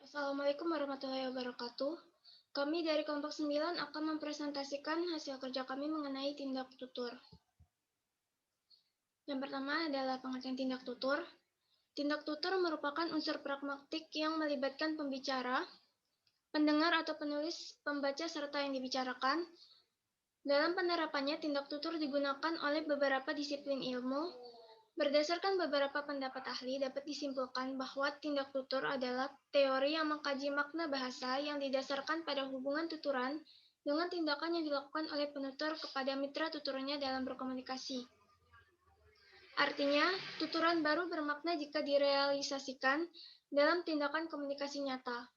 Assalamualaikum warahmatullahi wabarakatuh. Kami dari kelompok 9 akan mempresentasikan hasil kerja kami mengenai tindak tutur. Yang pertama adalah pengertian tindak tutur. Tindak tutur merupakan unsur pragmatik yang melibatkan pembicara, pendengar atau penulis, pembaca, serta yang dibicarakan. Dalam penerapannya, tindak tutur digunakan oleh beberapa disiplin ilmu. Berdasarkan beberapa pendapat ahli, dapat disimpulkan bahwa tindak tutur adalah teori yang mengkaji makna bahasa yang didasarkan pada hubungan tuturan dengan tindakan yang dilakukan oleh penutur kepada mitra tuturnya dalam berkomunikasi. Artinya, tuturan baru bermakna jika direalisasikan dalam tindakan komunikasi nyata.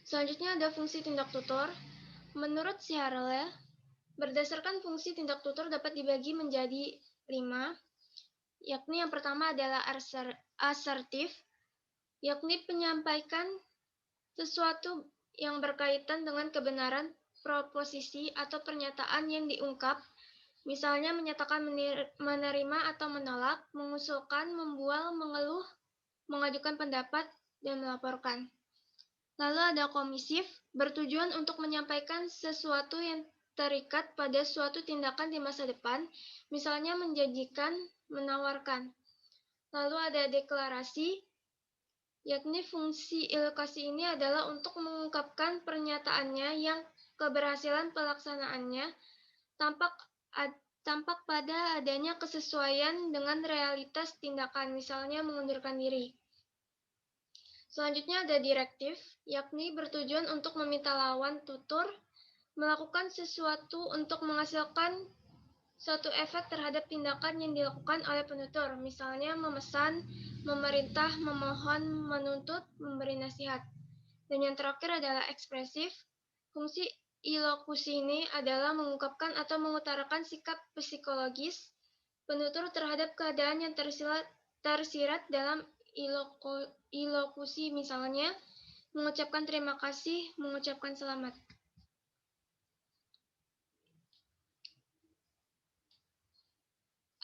Selanjutnya ada fungsi tindak tutur. Menurut Siharle, berdasarkan fungsi tindak tutur dapat dibagi menjadi 5, yakni yang pertama adalah asertif, yakni penyampaikan sesuatu yang berkaitan dengan kebenaran proposisi atau pernyataan yang diungkap, misalnya menyatakan menerima atau menolak, mengusulkan, membual, mengeluh, mengajukan pendapat, dan melaporkan. Lalu ada komisif, bertujuan untuk menyampaikan sesuatu yang terikat pada suatu tindakan di masa depan, misalnya menjanjikan, menawarkan. Lalu ada deklarasi, yakni fungsi ilokasi ini adalah untuk mengungkapkan pernyataannya yang keberhasilan pelaksanaannya tampak pada adanya kesesuaian dengan realitas tindakan, misalnya mengundurkan diri. Selanjutnya ada direktif, yakni bertujuan untuk meminta lawan tutur melakukan sesuatu untuk menghasilkan suatu efek terhadap tindakan yang dilakukan oleh penutur, misalnya memesan, memerintah, memohon, menuntut, memberi nasihat. Dan yang terakhir adalah ekspresif. Fungsi ilokusi ini adalah mengungkapkan atau mengutarakan sikap psikologis penutur terhadap keadaan yang tersirat dalam ilokusi, misalnya mengucapkan terima kasih, mengucapkan selamat.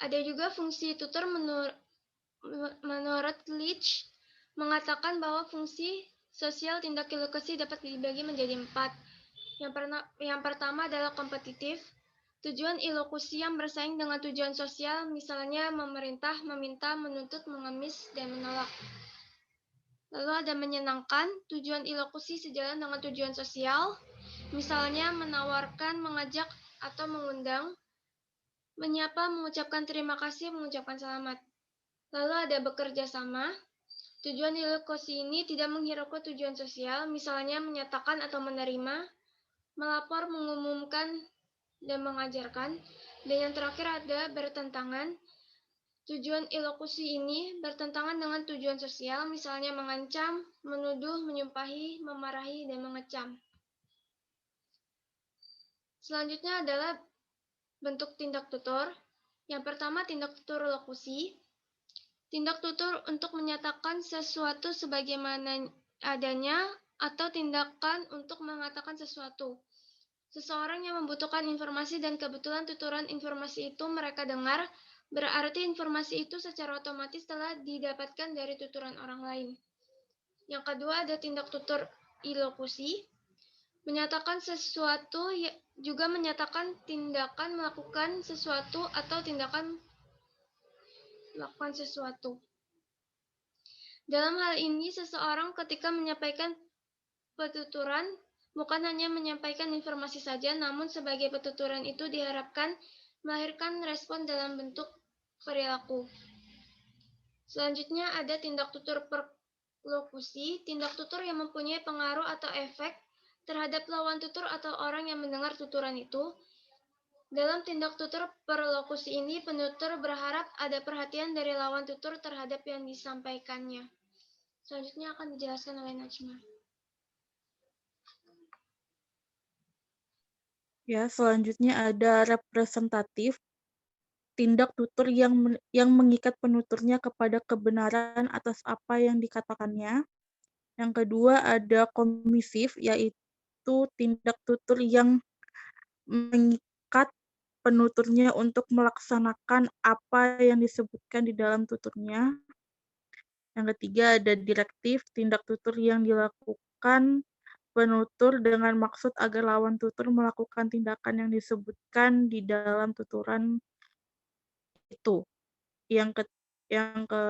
Ada juga fungsi tutur menurut Leach mengatakan bahwa fungsi sosial tindak ilokasi dapat dibagi menjadi 4. Yang pertama adalah kompetitif. Tujuan ilokusi yang bersaing dengan tujuan sosial, misalnya memerintah, meminta, menuntut, mengemis, dan menolak. Lalu ada menyenangkan. Tujuan ilokusi sejalan dengan tujuan sosial, misalnya menawarkan, mengajak, atau mengundang. Menyapa, mengucapkan terima kasih, mengucapkan selamat. Lalu ada bekerja sama. Tujuan ilokusi ini tidak menghiraukan tujuan sosial, misalnya menyatakan atau menerima, melapor, mengumumkan, dan mengajarkan. Dan yang terakhir ada bertentangan. Tujuan ilokusi ini bertentangan dengan tujuan sosial, misalnya mengancam, menuduh, menyumpahi, memarahi, dan mengecam. Selanjutnya adalah bentuk tindak tutur. Yang pertama, tindak tutur lokusi. Tindak tutur untuk menyatakan sesuatu sebagaimana adanya atau tindakan untuk mengatakan sesuatu. Seseorang yang membutuhkan informasi dan kebetulan tuturan informasi itu mereka dengar, berarti informasi itu secara otomatis telah didapatkan dari tuturan orang lain. Yang kedua ada tindak tutur ilokusi. Menyatakan sesuatu juga menyatakan tindakan melakukan sesuatu atau tindakan melakukan sesuatu. Dalam hal ini, seseorang ketika menyampaikan petuturan bukan hanya menyampaikan informasi saja, namun sebagai petuturan itu diharapkan melahirkan respon dalam bentuk perilaku. Selanjutnya ada tindak tutur perlokusi, tindak tutur yang mempunyai pengaruh atau efek terhadap lawan tutur atau orang yang mendengar tuturan itu. Dalam tindak tutur perlokusi ini, penutur berharap ada perhatian dari lawan tutur terhadap yang disampaikannya. Selanjutnya akan dijelaskan oleh Najma. Ya, selanjutnya ada representatif, tindak tutur yang mengikat penuturnya kepada kebenaran atas apa yang dikatakannya. Yang kedua ada komisif, yaitu tindak tutur yang mengikat penuturnya untuk melaksanakan apa yang disebutkan di dalam tuturnya. Yang ketiga ada direktif, tindak tutur yang dilakukan penutur dengan maksud agar lawan tutur melakukan tindakan yang disebutkan di dalam tuturan itu. Yang ke yang ke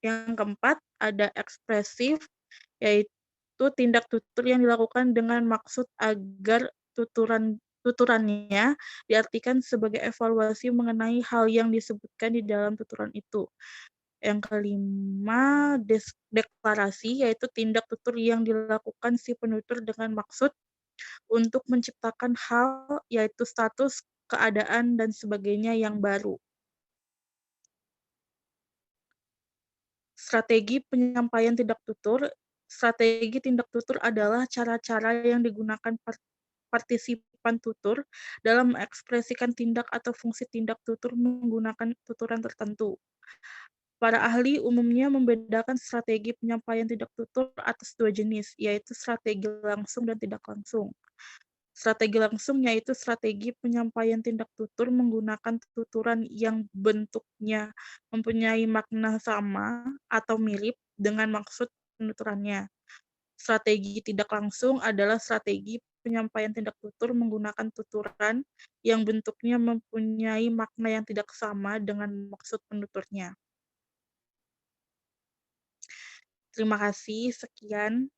yang keempat ada ekspresif, yaitu tindak tutur yang dilakukan dengan maksud agar tuturannya diartikan sebagai evaluasi mengenai hal yang disebutkan di dalam tuturan itu. Yang kelima, deklarasi, yaitu tindak tutur yang dilakukan si penutur dengan maksud untuk menciptakan hal, yaitu status, keadaan, dan sebagainya yang baru. Strategi penyampaian tindak tutur. Strategi tindak tutur adalah cara-cara yang digunakan partisipan tutur dalam mengekspresikan tindak atau fungsi tindak tutur menggunakan tuturan tertentu. Para ahli umumnya membedakan strategi penyampaian tindak tutur atas dua jenis, yaitu strategi langsung dan tidak langsung. Strategi langsung yaitu strategi penyampaian tindak tutur menggunakan tuturan yang bentuknya mempunyai makna sama atau mirip dengan maksud penuturannya. Strategi tidak langsung adalah strategi penyampaian tindak tutur menggunakan tuturan yang bentuknya mempunyai makna yang tidak sama dengan maksud penuturnya. Terima kasih, sekian.